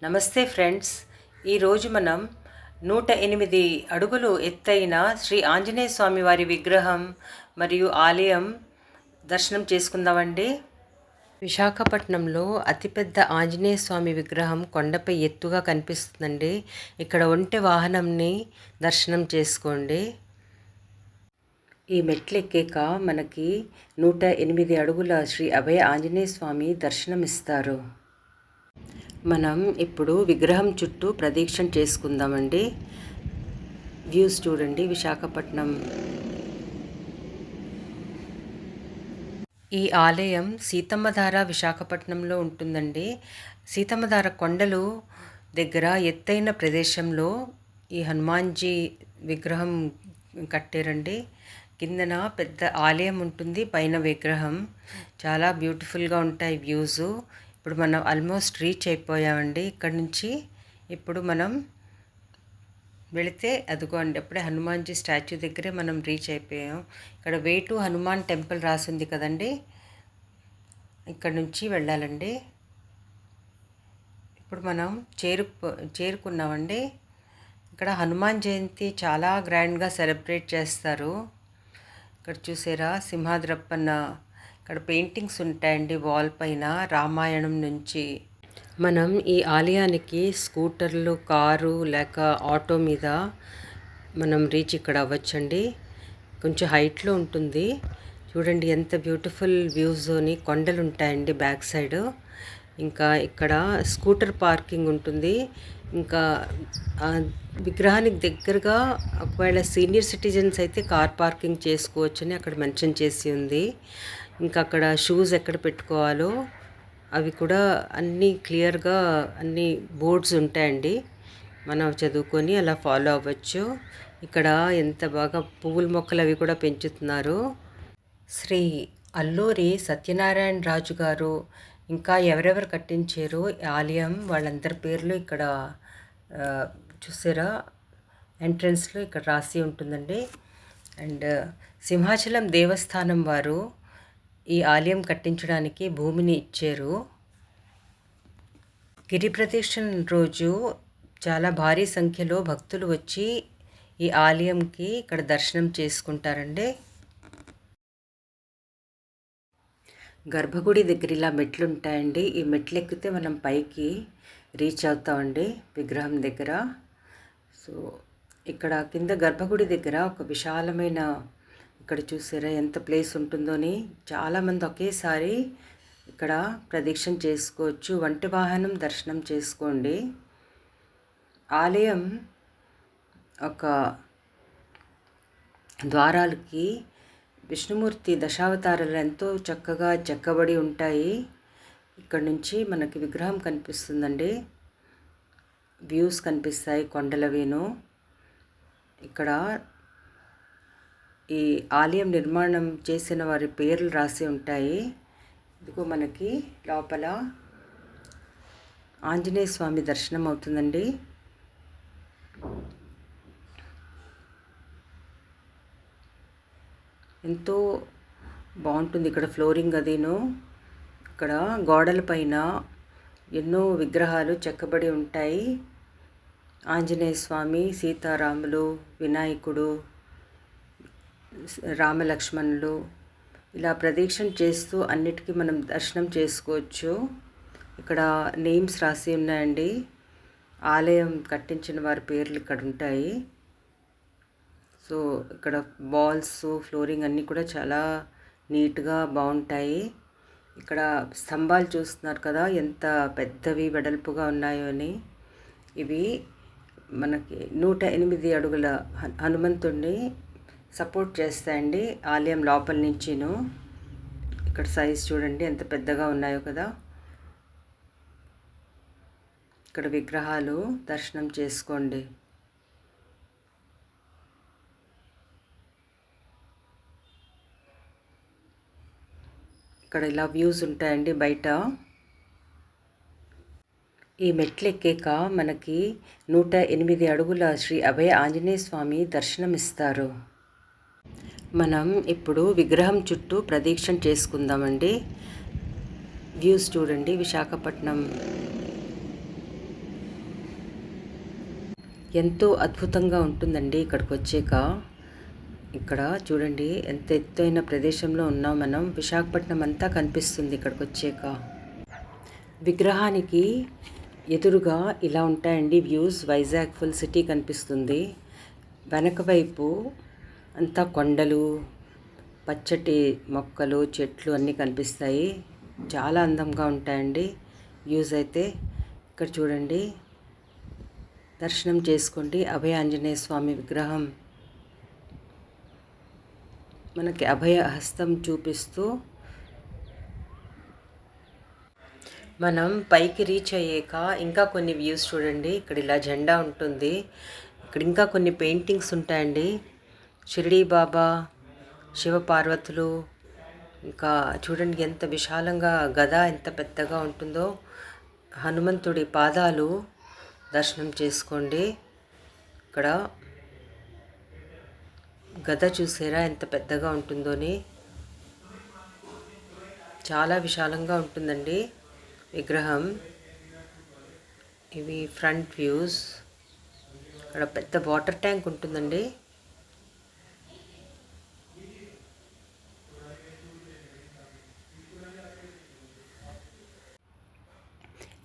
నమస్తే ఫ్రెండ్స్. ఈరోజు మనం 108 అడుగులు ఎత్తైన శ్రీ ఆంజనేయ స్వామి వారి విగ్రహం మరియు ఆలయం దర్శనం చేసుకుందామండి. విశాఖపట్నంలో అతిపెద్ద ఆంజనేయ స్వామి విగ్రహం కొండపై ఎత్తుగా కనిపిస్తుందండి. ఇక్కడ ఒంటె వాహనంని దర్శనం చేసుకోండి. ఈ మెట్లు ఎక్కాక మనకి 108 అడుగుల శ్రీ అభయ ఆంజనేయ స్వామి దర్శనం ఇస్తారు. మనం ఇప్పుడు విగ్రహం చుట్టూ ప్రదక్షిణ చేసుకుందామండి. వ్యూస్ చూడండి విశాఖపట్నం. ఈ ఆలయం సీతమ్మధార విశాఖపట్నంలో ఉంటుందండి. సీతమ్మధార కొండలు దగ్గర ఎత్తైన ప్రదేశంలో ఈ హనుమాన్జీ విగ్రహం కట్టారండి. కిందన పెద్ద ఆలయం ఉంటుంది, పైన విగ్రహం. చాలా బ్యూటిఫుల్గా ఉంటాయి వ్యూస్. ఇప్పుడు మనం ఆల్మోస్ట్ రీచ్ అయిపోయామండి. ఇక్కడ నుంచి ఇప్పుడు మనం వెళితే అదిగోండి, అప్పుడే హనుమాన్జీ స్టాచ్యూ దగ్గరే మనం రీచ్ అయిపోయాం. ఇక్కడ వే టు హనుమాన్ టెంపుల్ రాసింది కదండి, ఇక్కడ నుంచి వెళ్ళాలండి. ఇప్పుడు మనం చేరుకున్నామండి. ఇక్కడ హనుమాన్ జయంతి చాలా గ్రాండ్గా సెలబ్రేట్ చేస్తారు. ఇక్కడ చూసారా సింహాద్రప్పన్న, ఇక్కడ పెయింటింగ్స్ ఉంటాయండి వాల్ పైన రామాయణం నుంచి. మనం ఈ ఆలయానికి స్కూటర్లు, కారు లేక ఆటో మీద మనం రీచ్ ఇక్కడ అవ్వచ్చండి. కొంచెం హైట్లో ఉంటుంది. చూడండి ఎంత బ్యూటిఫుల్ వ్యూస్ని, కొండలు ఉంటాయండి బ్యాక్ సైడ్. ఇంకా ఇక్కడ స్కూటర్ పార్కింగ్ ఉంటుంది. ఇంకా విగ్రహానికి దగ్గరగా ఒకవేళ సీనియర్ సిటిజన్స్ అయితే కార్ పార్కింగ్ చేసుకోవచ్చని అక్కడ మెన్షన్ చేసి ఉంది. ఇంకా అక్కడ షూస్ ఎక్కడ పెట్టుకోవాలో అవి కూడా అన్నీ క్లియర్గా అన్ని బోర్డ్స్ ఉంటాయండి. మనం చదువుకొని అలా ఫాలో అవ్వచ్చు. ఇక్కడ ఎంత బాగా పువ్వుల మొక్కలు అవి కూడా పెంచుతున్నారు. శ్రీ అల్లూరి సత్యనారాయణ రాజు గారు ఇంకా ఎవరెవరు కట్టించారో ఆలయం వాళ్ళందరి పేర్లు ఇక్కడ చూసారా ఎంట్రన్స్లో ఇక్కడ రాసి ఉంటుందండి. అండ్ సింహాచలం దేవస్థానం వారు ఈ ఆలయం కట్టించడానికి భూమిని ఇచ్చారు. గిరి ప్రదక్షిణ రోజు చాలా భారీ సంఖ్యలో భక్తులు వచ్చి ఈ ఆలయంకి ఇక్కడ దర్శనం చేసుకుంటారండి. గర్భగుడి దగ్గర ఇలా మెట్లు ఉంటాయండి. ఈ మెట్లు ఎక్కితే మనం పైకి రీచ్ అవుతామండి విగ్రహం దగ్గర. సో ఇక్కడ కింద గర్భగుడి దగ్గర ఒక విశాలమైన, ఇక్కడ చూసారా ఎంత ప్లేస్ ఉంటుందోని, చాలామంది ఒకేసారి ఇక్కడ ప్రదక్షిణ చేసుకోవచ్చు. ఒంటె వాహనం దర్శనం చేసుకోండి. ఆలయం ఒక ద్వారాలకి విష్ణుమూర్తి దశావతారాలు ఎంతో చక్కగా చెక్కబడి ఉంటాయి. ఇక్కడ నుంచి మనకి విగ్రహం కనిపిస్తుందండి. వ్యూస్ కనిపిస్తాయి కొండలవేను. ఇక్కడ ఈ ఆలయం నిర్మాణం చేసిన వారి పేర్లు రాసి ఉంటాయి. ఇదిగో మనకి లోపల ఆంజనేయ స్వామి దర్శనం అవుతుందండి. ఎంతో బాగుంటుంది ఇక్కడ ఫ్లోరింగ్ అదిను. ఇక్కడ గోడల పైన ఎన్నో విగ్రహాలు చెక్కబడి ఉంటాయి. ఆంజనేయ స్వామి, సీతారాములు, వినాయకుడు, రామలక్ష్మణులు ఇలా ప్రదక్షిణ చేస్తూ అన్నిటికీ మనం దర్శనం చేసుకోవచ్చు. ఇక్కడ నేమ్స్ రాసి ఉన్నాయండి. ఆలయం కట్టించిన వారి పేర్లు ఇక్కడ ఉంటాయి. సో ఇక్కడ బాల్స్, ఫ్లోరింగ్ అన్నీ కూడా చాలా నీట్గా బాగుంటాయి. ఇక్కడ స్తంభాలు చూస్తున్నారు కదా ఎంత పెద్దవి వెడల్పుగా ఉన్నాయో అని. ఇవి మనకి 108 అడుగుల హనుమంతుడిని సపోర్ట్ చేస్తాయండి ఆలయం లోపల నుంచిను. ఇక్కడ సైజ్ చూడండి ఎంత పెద్దగా ఉన్నాయో కదా. ఇక్కడ విగ్రహాలు దర్శనం చేసుకోండి. ఇక్కడ ఇలా వ్యూస్ ఉంటాయండి బయట. ఈ మెట్లు ఎక్కాక మనకి 108 అడుగుల శ్రీ అభయ ఆంజనేయ స్వామి దర్శనం ఇస్తారు. మనం ఇప్పుడు విగ్రహం చుట్టూ ప్రదక్షిణ చేసుకుందామండి. వ్యూస్ చూడండి విశాఖపట్నం. ఎంతో అద్భుతంగా ఉంటుందండి ఇక్కడికి వచ్చాక. ఇక్కడ చూడండి ఎంత ఎత్తైన ప్రదేశంలో ఉన్నాం మనం. విశాఖపట్నం అంతా కనిపిస్తుంది ఇక్కడికి వచ్చాక. విగ్రహానికి ఎదురుగా ఇలా ఉంటాయండి వ్యూస్. వైజాగ్ ఫుల్ సిటీ కనిపిస్తుంది. వెనక వైపు అంతా కొండలు, పచ్చటి మొక్కలు, చెట్లు అన్నీ కనిపిస్తాయి. చాలా అందంగా ఉంటాయండి వ్యూస్ అయితే. ఇక్కడ చూడండి, దర్శనం చేసుకోండి. అభయ ఆంజనేయ స్వామి విగ్రహం మనకి అభయ హస్తం చూపిస్తూ మనం పైకి రీచ్ అయ్యాక ఇంకా కొన్ని వ్యూస్ చూడండి. ఇక్కడ ఇలా జెండా ఉంటుంది. ఇక్కడ ఇంకా కొన్ని పెయింటింగ్స్ ఉంటాయండి. షిరిడీ బాబా, శివపార్వతులు, ఇంకా చూడండి ఎంత విశాలంగా గద ఎంత పెద్దగా ఉంటుందో. హనుమంతుడి పాదాలు దర్శనం చేసుకోండి. ఇక్కడ గద చూసారా ఎంత పెద్దగా ఉంటుందోని. చాలా విశాలంగా ఉంటుందండి విగ్రహం. ఇవి ఫ్రంట్ వ్యూస్. ఇక్కడ పెద్ద వాటర్ ట్యాంక్ ఉంటుందండి.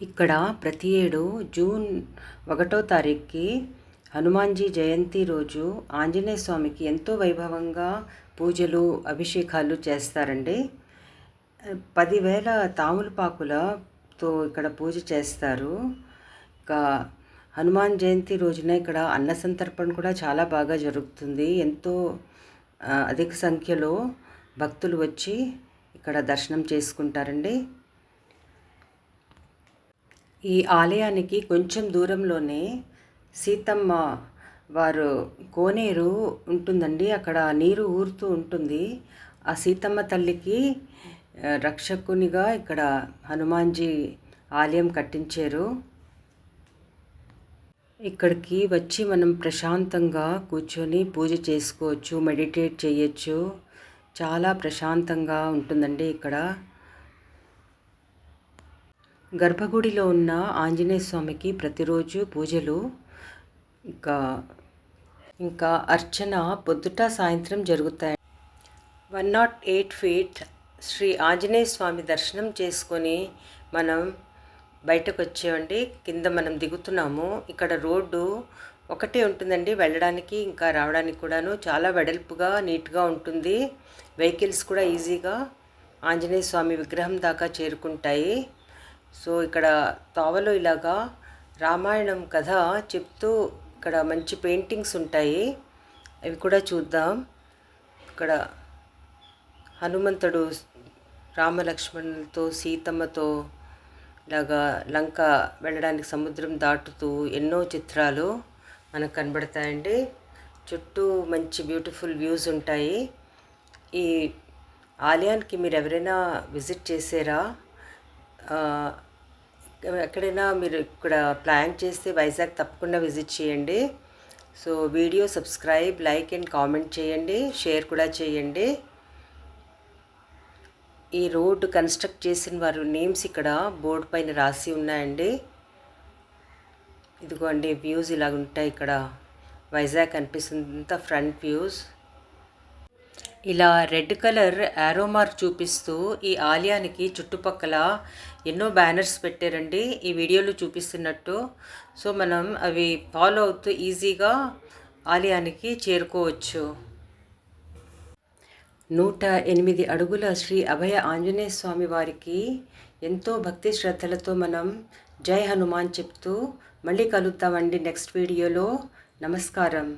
ఇక్కడ ప్రతి ఏడు జూన్ 1వ తారీఖుకి హనుమాన్జీ జయంతి రోజు ఆంజనేయ స్వామికి ఎంతో వైభవంగా పూజలు, అభిషేకాలు చేస్తారండి. 10,000 తాములపాకులతో ఇక్కడ పూజ చేస్తారు. ఇంకా హనుమాన్ జయంతి రోజున ఇక్కడ అన్న సంతర్పణ కూడా చాలా బాగా జరుగుతుంది. ఎంతో అధిక సంఖ్యలో భక్తులు వచ్చి ఇక్కడ దర్శనం చేసుకుంటారండి. ఈ ఆలయానికి కొంచెం దూరంలోనే సీతమ్మ వారు కోనేరు ఉంటుందండి. అక్కడ నీరు ఊరుతూ ఉంటుంది. ఆ సీతమ్మ తల్లికి రక్షకునిగా ఇక్కడ హనుమాన్జీ ఆలయం కట్టించారు. ఇక్కడికి వచ్చి మనం ప్రశాంతంగా కూర్చొని పూజ చేసుకోవచ్చు, మెడిటేట్ చేయొచ్చు. చాలా ప్రశాంతంగా ఉంటుందండి ఇక్కడ. గర్భగుడిలో ఉన్న ఆంజనేయ స్వామికి ప్రతిరోజు పూజలు, ఇంకా అర్చన పొద్దుట సాయంత్రం జరుగుతాయి. 108 ఫీట్ శ్రీ ఆంజనేయ స్వామి దర్శనం చేసుకొని మనం బయటకు వచ్చేవండి. కింద మనం దిగుతున్నాము. ఇక్కడ రోడ్డు ఒకటే ఉంటుందండి వెళ్ళడానికి ఇంకా రావడానికి కూడాను. చాలా వెడల్పుగా నీట్గా ఉంటుంది. వెహికల్స్ కూడా ఈజీగా ఆంజనేయ స్వామి విగ్రహం దాకా చేరుకుంటాయి. సో ఇక్కడ తోవలో ఇలాగా రామాయణం కథ చెప్తూ ఇక్కడ మంచి పెయింటింగ్స్ ఉంటాయి. అవి కూడా చూద్దాం. ఇక్కడ హనుమంతుడు రామలక్ష్మణులతో, సీతమ్మతో ఇలాగా లంక వెళ్ళడానికి సముద్రం దాటుతూ ఎన్నో చిత్రాలు మనకు కనబడతాయండి. చుట్టూ మంచి బ్యూటిఫుల్ వ్యూస్ ఉంటాయి. ఈ ఆలయానికి మీరు ఎవరైనా విజిట్ చేసారా? ఎక్కడైనా మీరు ఇక్కడ ప్లాన్ చేస్తే వైజాగ్ తప్పకుండా విజిట్ చేయండి. So video subscribe, like and comment చేయండి, షేర్ కూడా చేయండి. ఈ రోడ్డు కన్స్ట్రక్ట్ చేసిన వారు నేమ్స్ ఇక్కడ బోర్డు పైన రాసి ఉన్నాయండి. ఇదిగోండి వ్యూస్ ఇలా ఉంటాయి. ఇక్కడ వైజాగ్ కనిపిస్తుంది ఫ్రంట్ వ్యూస్. ఇలా రెడ్ కలర్ యారో మార్క్ చూపిస్తూ ఈ ఆలయానికి చుట్టుపక్కల ఎన్నో బ్యానర్స్ పెట్టారండి ఈ వీడియోలో చూపిస్తున్నట్టు. సో మనం అవి ఫాలో అవుతూ ఈజీగా ఆలయానికి చేరుకోవచ్చు. 108 అడుగుల శ్రీ అభయ ఆంజనేయ స్వామి వారికి ఎంతో భక్తి శ్రద్ధలతో మనం జై హనుమాన్ చెప్తూ మళ్ళీ కలుద్దామండి నెక్స్ట్ వీడియోలో. నమస్కారం.